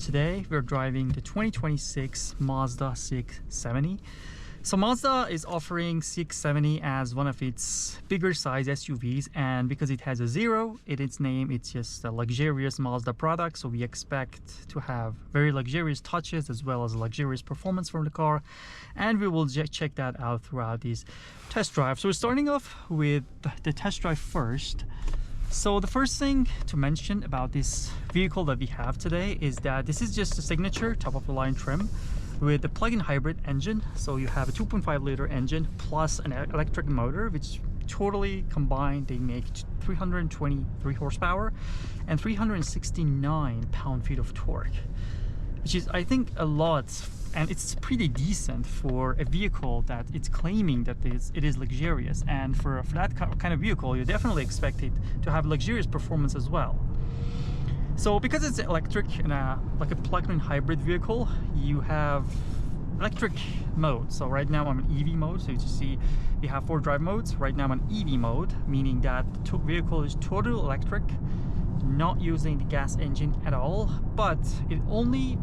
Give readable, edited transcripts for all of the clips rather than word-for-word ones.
today we're driving the 2026 Mazda CX-70. So Mazda is offering CX-70 as one of its bigger size SUVs, and because it has a zero in its name, it's just a luxurious Mazda product. So we expect to have very luxurious touches as well as luxurious performance from the car, and we will check that out throughout these test drives. So we're starting off with the test drive first. So the first thing to mention about this vehicle that we have today is that this is just a signature top of the line trim with a plug-in hybrid engine. So you have a 2.5 liter engine plus an electric motor, which totally combined they make 323 horsepower and 369 pound-feet of torque, which is, I think, a lot, and it's pretty decent for a vehicle that it's claiming that it is luxurious. And for that kind of vehicle, you definitely expect it to have luxurious performance as well. So because it's electric and like a plug-in hybrid vehicle, you have electric mode. So right now I'm in EV mode. So you see you have 4 drive modes. Right now I'm in EV mode, meaning that the vehicle is totally electric, not using the gas engine at all, but it only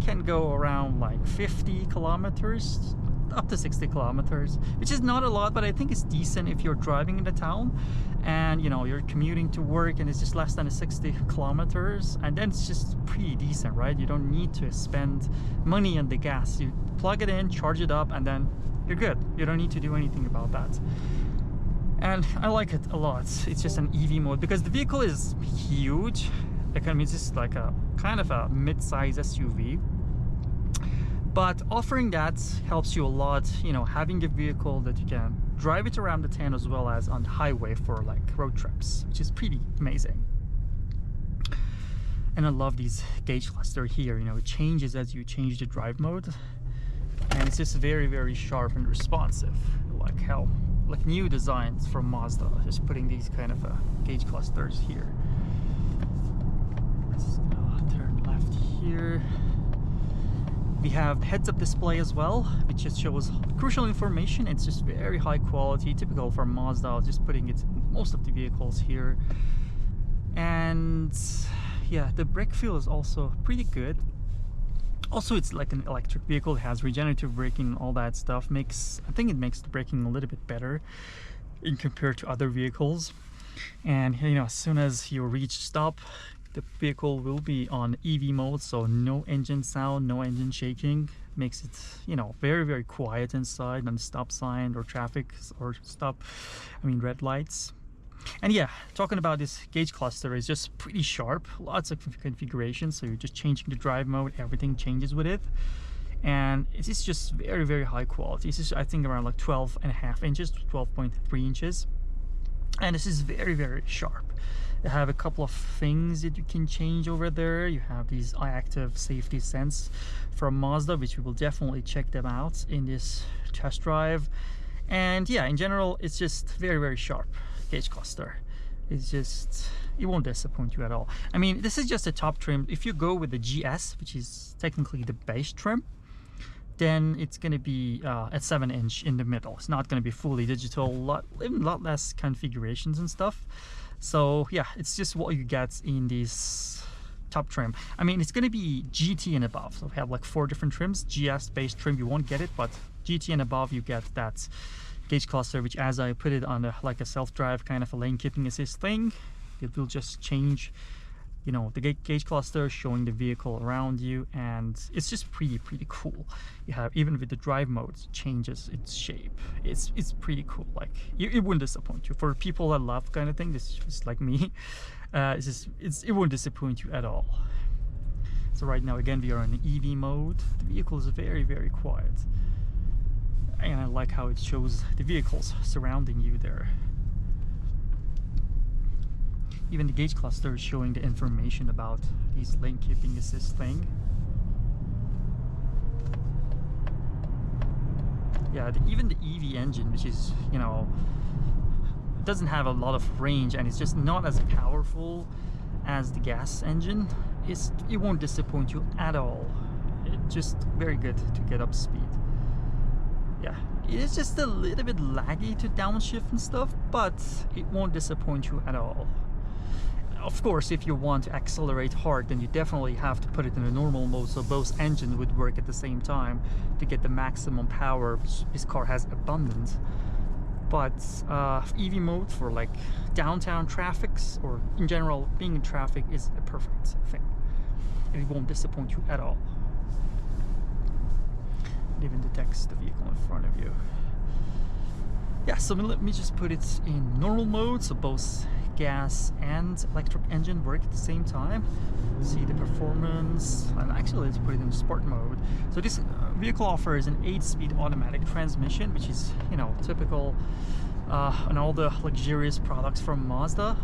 can go around like 50 kilometers up to 60 kilometers, which is not a lot, but I think it's decent if you're driving in the town and you know you're commuting to work and it's just less than 60 kilometers, and then it's just pretty decent, right? You don't need to spend money on the gas. You plug it in, charge it up, and then you're good. You don't need to do anything about that. And I like it a lot. It's just an EV mode because the vehicle is huge. Like, I mean, it's just like a kind of a mid-size SUV, but offering that helps you a lot, you know, having a vehicle that you can drive it around the town as well as on the highway for like road trips, which is pretty amazing. And I love these gauge cluster here. You know, it changes as you change the drive mode, and it's just very, very sharp and responsive, like how like new designs from Mazda, just putting these kind of gauge clusters here. Let's turn left here. We have heads-up display as well, which just shows crucial information. It's just very high quality, typical for Mazda, just putting it in most of the vehicles here. And yeah, the brake feel is also pretty good. Also, it's like an electric vehicle, it has regenerative braking, all that stuff. I think it makes the braking a little bit better in compared to other vehicles. And you know, as soon as you reach stop, the vehicle will be on EV mode, so no engine sound, no engine shaking. Makes it, you know, very, very quiet inside on stop sign or traffic or red lights. And yeah, talking about this gauge cluster, is just pretty sharp, lots of configurations. So you're just changing the drive mode, everything changes with it, and it's just very, very high quality. It's just, I think, around like 12.5 inches to 12.3 inches, and this is very, very sharp. You have a couple of things that you can change over there. You have these active safety sense from Mazda, which we will definitely check them out in this test drive. And yeah, in general, it's just very, very sharp gauge cluster. It's just, it won't disappoint you at all. I mean, this is just a top trim. If you go with the GS, which is technically the base trim, then it's going to be at 7-inch in the middle. It's not going to be fully digital, a lot less configurations and stuff. So yeah, it's just what you get in this top trim. I mean, it's going to be GT and above. So we have like 4 different trims. GS base trim, you won't get it, but GT and above, you get that gauge cluster, which, as I put it on like a self-drive kind of a lane keeping assist thing, it will just change, you know, the gauge cluster, showing the vehicle around you, and it's just pretty cool. You have, even with the drive modes, changes its shape. It's pretty cool. Like, it wouldn't disappoint you. For people that love kind of thing, this is just like me, it won't disappoint you at all. So right now, again, we are in EV mode. The vehicle is very, very quiet, and I like how it shows the vehicles surrounding you there. Even the gauge cluster is showing the information about these lane keeping assist thing. Yeah, even the EV engine, which is, you know, doesn't have a lot of range and it's just not as powerful as the gas engine, it won't disappoint you at all. It's just very good to get up speed. Yeah, it is just a little bit laggy to downshift and stuff, but it won't disappoint you at all. of course, if you want to accelerate hard, then you definitely have to put it in a normal mode, so both engines would work at the same time to get the maximum power, which this car has abundant. But EV mode for like downtown traffics, or in general being in traffic, is a perfect thing. It won't disappoint you at all. It even detects the vehicle in front of you. Yeah, so let me just put it in normal mode, so both gas and electric engine work at the same time. See the performance, and actually let's put it in sport mode. So this vehicle offers an 8-speed automatic transmission, which is, you know, typical on all the luxurious products from Mazda,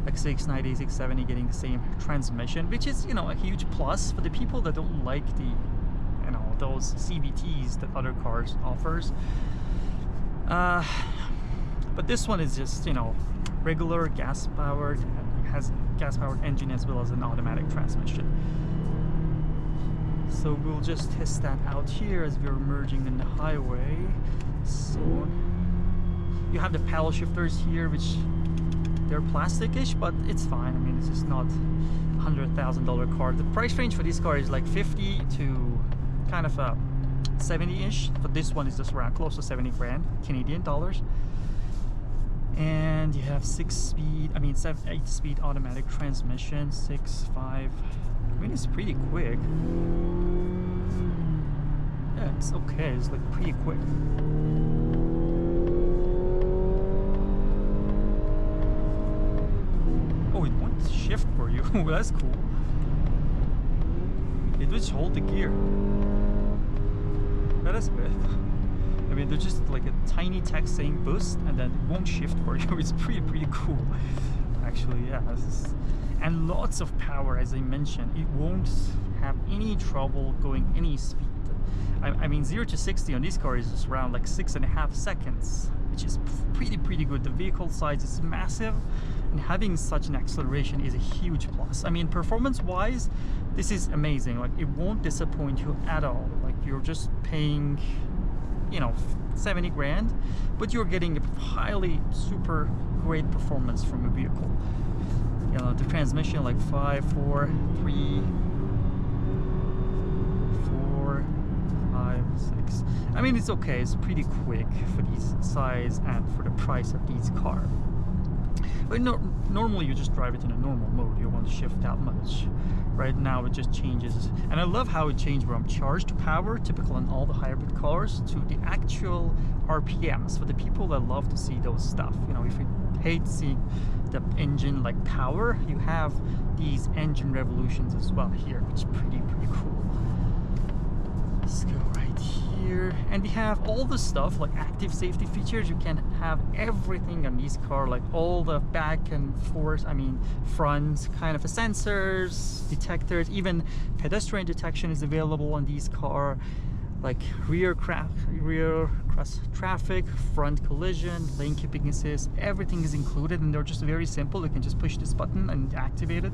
like CX-90, CX-70 getting the same transmission, which is, you know, a huge plus for the people that don't like the, you know, those CVTs that other cars offers. But this one is just, you know, regular gas powered, and it has a gas powered engine as well as an automatic transmission. So we'll just test that out here as we're merging in the highway. So you have the paddle shifters here, which they're plasticish, but it's fine. I mean, this is not a $100,000 car. The price range for this car is like 50 to kind of a 70-ish, but this one is just around close to 70 grand Canadian dollars. And you have 8-speed automatic transmission, 6, 5. I mean, it's pretty quick. Yeah, it's okay. It's like pretty quick. Oh, it won't shift for you. That's cool. It will just hold the gear. That is good. I mean, there's just like a tiny text saying boost, and then it won't shift for you. It's pretty cool, actually. Yeah, and lots of power, as I mentioned. It won't have any trouble going any speed. I mean, 0 to 60 on this car is just around like 6.5 seconds, which is pretty good. The vehicle size is massive, and having such an acceleration is a huge plus. I mean, performance-wise, this is amazing. Like, it won't disappoint you at all. Like, you're just paying, you know, 70 grand, but you're getting a highly super great performance from a vehicle. You know, the transmission like 5, 4, 3, 4, 5, 6. I mean, it's okay. It's pretty quick for these size and for the price of these cars. But normally you just drive it in a normal mode. You don't want to shift that much. Right now it just changes, and I love how it changed from charge to power, typical in all the hybrid cars, to the actual RPMs for the people that love to see those stuff. You know, if you hate seeing the engine like power, you have these engine revolutions as well here, which is pretty cool. Let's go right here, and we have all the stuff like active safety features. You can have everything on this car, like all the back and forth, I mean front kind of sensors, detectors, even pedestrian detection is available on these car, like rear cross traffic, front collision, lane keeping assist, everything is included, and they're just very simple. You can just push this button and activate it.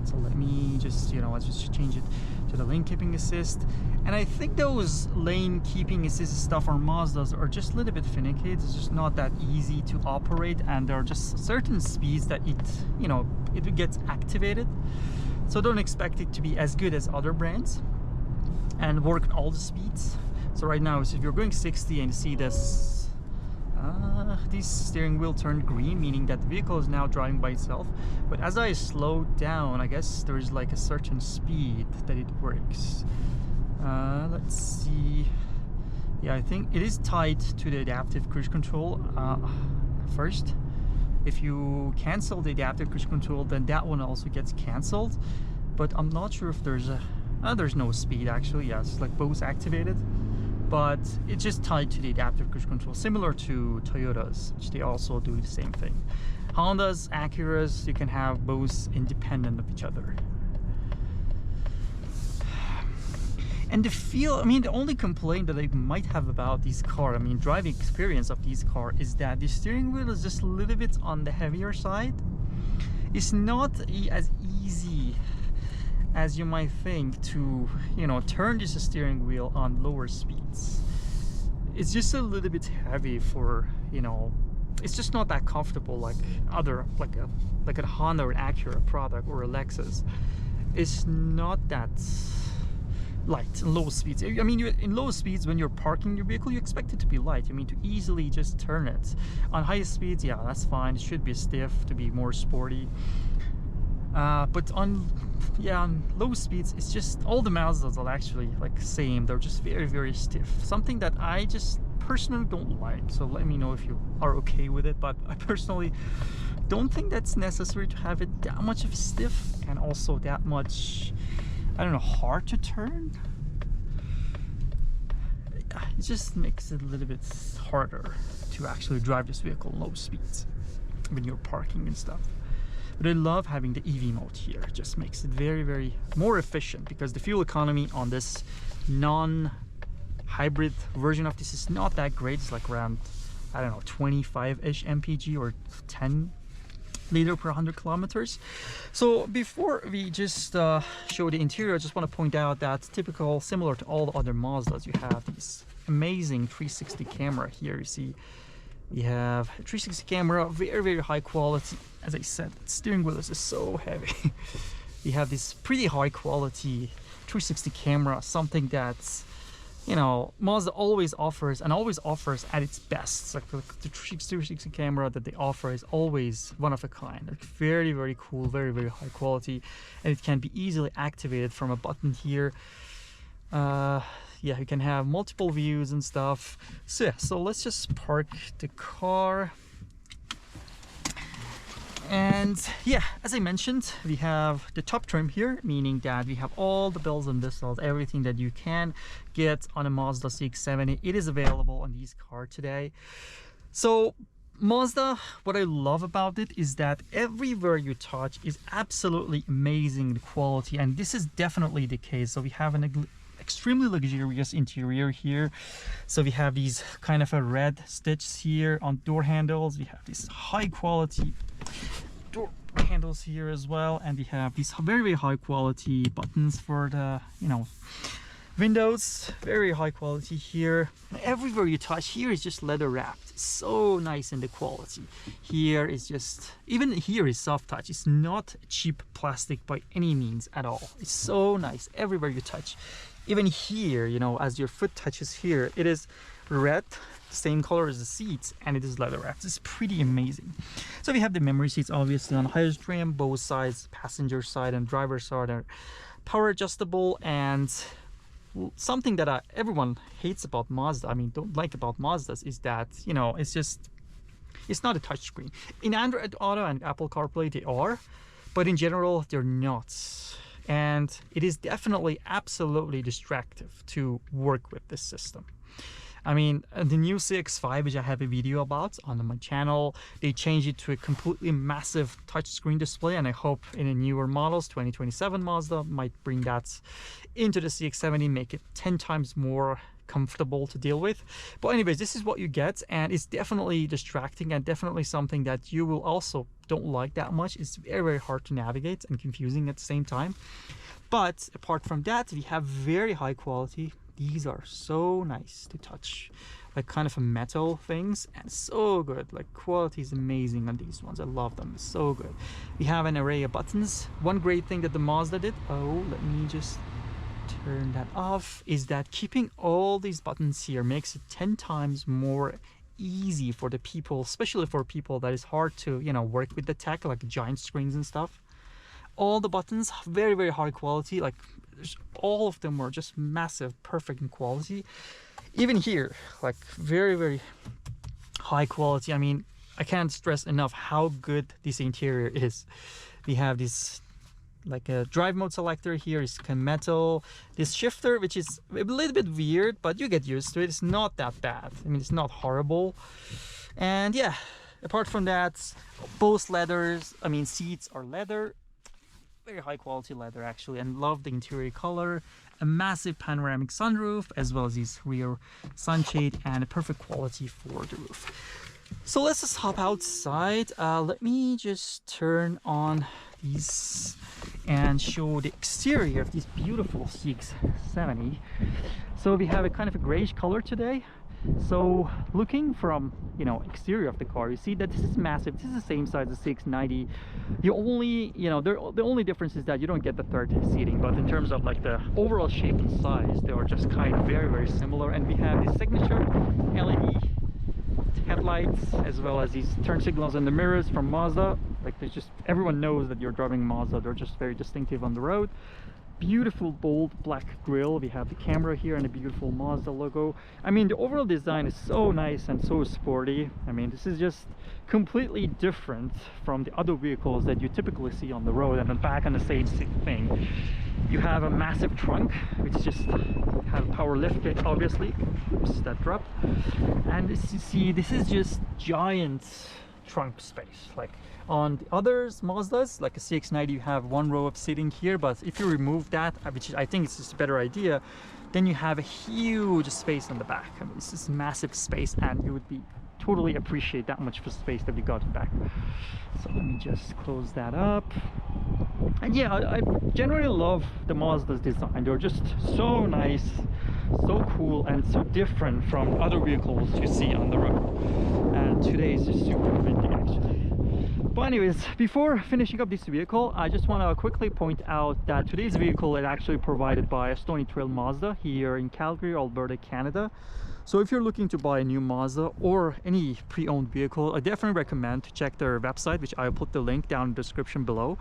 So let me just, you know, let's just change it to the lane keeping assist. And I think those lane keeping assist stuff on Mazdas are just a little bit finicky. It's just not that easy to operate, and there are just certain speeds that it, you know, it gets activated. So don't expect it to be as good as other brands and work at all the speeds. So right now, if you're going 60 and you see this steering wheel turned green, meaning that the vehicle is now driving by itself. But as I slow down, I guess there's like a certain speed that it works. Let's see. Yeah, I think it is tied to the adaptive cruise control first. If you cancel the adaptive cruise control, then that one also gets canceled. But I'm not sure if there's there's no speed actually. Yes, it's like both activated, but it's just tied to the adaptive cruise control, similar to Toyotas, which they also do the same thing. Hondas, Acuras, you can have both independent of each other. And the feel, I mean, the only complaint that I might have about this car, I mean, driving experience of this car, is that the steering wheel is just a little bit on the heavier side. It's not as easy as you might think to, you know, turn this steering wheel on lower speeds. It's just a little bit heavy for, you know, it's just not that comfortable like other, like a Honda or an Acura product or a Lexus. It's not that light in low speeds. I mean, in low speeds, when you're parking your vehicle, you expect it to be light. I mean, to easily just turn it. On high speeds, yeah, that's fine. It should be stiff to be more sporty. But on low speeds, it's just all the Mazdas are actually like same. They're just very, very stiff. Something that I just personally don't like. So let me know if you are okay with it. But I personally don't think that's necessary to have it that much of stiff and also that much, I don't know, hard to turn. It just makes it a little bit harder to actually drive this vehicle low speeds when you're parking and stuff. But I love having the EV mode here. It just makes it very, very more efficient, because the fuel economy on this non-hybrid version of this is not that great. It's like around, I don't know, 25-ish mpg or 10 liter per 100 kilometers. So before we just show the interior, I just want to point out that typical, similar to all the other Mazdas, you have this amazing 360 camera here. You see we have a 360 camera, very, very high quality. As I said, the steering wheel is so heavy. We have this pretty high quality 360 camera, something that's, you know, Mazda always offers and always offers at its best. It's like the 360 camera that they offer is always one of a kind. Like very, very cool, very, very high quality, and it can be easily activated from a button here. Yeah, you can have multiple views and stuff. So yeah, so let's just park the car. And yeah, as I mentioned, we have the top trim here, meaning that we have all the bells and whistles, everything that you can get on a Mazda CX-70. It is available on these cars today. So Mazda, what I love about it is that everywhere you touch is absolutely amazing quality, and this is definitely the case. So we have an extremely luxurious interior here. So we have these kind of a red stitches here on door handles. We have these high quality door handles here as well, and we have these very, very high quality buttons for the, you know, windows. Very high quality here. And everywhere you touch here is just leather wrapped. So nice in the quality. Here is just, even here is soft touch. It's not cheap plastic by any means at all. It's so nice everywhere you touch. Even here, you know, as your foot touches here, it is red, same color as the seats, and it is leather wrapped. It's pretty amazing. So we have the memory seats obviously on the highest trim, both sides, passenger side and driver side are power adjustable. And something that everyone hates about Mazda, I mean don't like about Mazdas, is that, you know, it's not a touchscreen. In Android Auto and Apple CarPlay they are, but in general they're not. And it is definitely absolutely distractive to work with this system. I mean, the new CX-5, which I have a video about on my channel, they changed it to a completely massive touchscreen display, and I hope in the newer models, 2027 Mazda might bring that into the CX-70, make it 10 times more comfortable to deal with. But anyways, this is what you get, and it's definitely distracting and definitely something that you will also don't like that much. It's very, very hard to navigate and confusing at the same time. But apart from that, we have very high quality. These are so nice to touch, like kind of a metal things, and so good. Like quality is amazing on these ones. I love them, it's so good. We have an array of buttons. One great thing that the Mazda did, oh, let me just turn that off, is that keeping all these buttons here makes it 10 times more easy for the people, especially for people that is hard to, you know, work with the tech, like giant screens and stuff. All the buttons, very, very high quality. Like all of them were just massive, perfect in quality. Even here, like very, very high quality. I mean, I can't stress enough how good this interior is. We have this like a drive mode selector here, is metal. This shifter, which is a little bit weird, but you get used to it. It's not that bad. I mean, it's not horrible. And yeah, apart from that, both leathers, I mean, seats are leather. Very high quality leather actually, and love the interior color. A massive panoramic sunroof, as well as these rear sunshade, and a perfect quality for the roof. So let's just hop outside. Let me just turn on these and show the exterior of this beautiful CX-70. So we have a kind of a grayish color today. So looking from, you know, exterior of the car, you see that this is massive. This is the same size as CX-90. You only, you know, the only difference is that you don't get the third seating, but in terms of like the overall shape and size, they are just kind of very similar. And we have the signature LED headlights, as well as these turn signals and the mirrors from Mazda. Like, there's just, everyone knows that you're driving Mazda. They're just very distinctive on the road. Beautiful bold black grille. We have the camera here and a beautiful Mazda logo. I mean, the overall design is so nice and so sporty. I mean, this is just completely different from the other vehicles that you typically see on the road. And then back on the same thing, you have a massive trunk, which just have power lift kit, obviously. Oops, that dropped. And as you see, this is just giant trunk space. Like on the others Mazdas, like a CX-90, you have one row of seating here, but if you remove that, which I think is just a better idea, then you have a huge space on the back. I mean, this is massive space, and you would be totally appreciate that much for space that we got back. So let me just close that up. And yeah, I generally love the Mazda's design. They're just so nice, so cool, and so different from other vehicles you see on the road. And today is just super windy, actually. But anyways, before finishing up this vehicle, I just want to quickly point out that today's vehicle is actually provided by Stoney Trail Mazda here in Calgary, Alberta, Canada. So if you're looking to buy a new Mazda or any pre-owned vehicle, I definitely recommend to check their website, which I'll put the link down in the description below.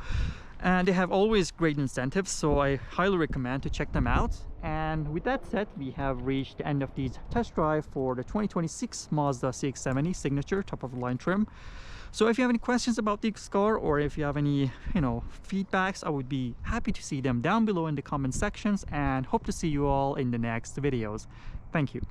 And they have always great incentives, so I highly recommend to check them out. And with that said, we have reached the end of this test drive for the 2026 Mazda CX-70 Signature top of the line trim. So if you have any questions about this car, or if you have any, you know, feedbacks, I would be happy to see them down below in the comment sections, and hope to see you all in the next videos. Thank you.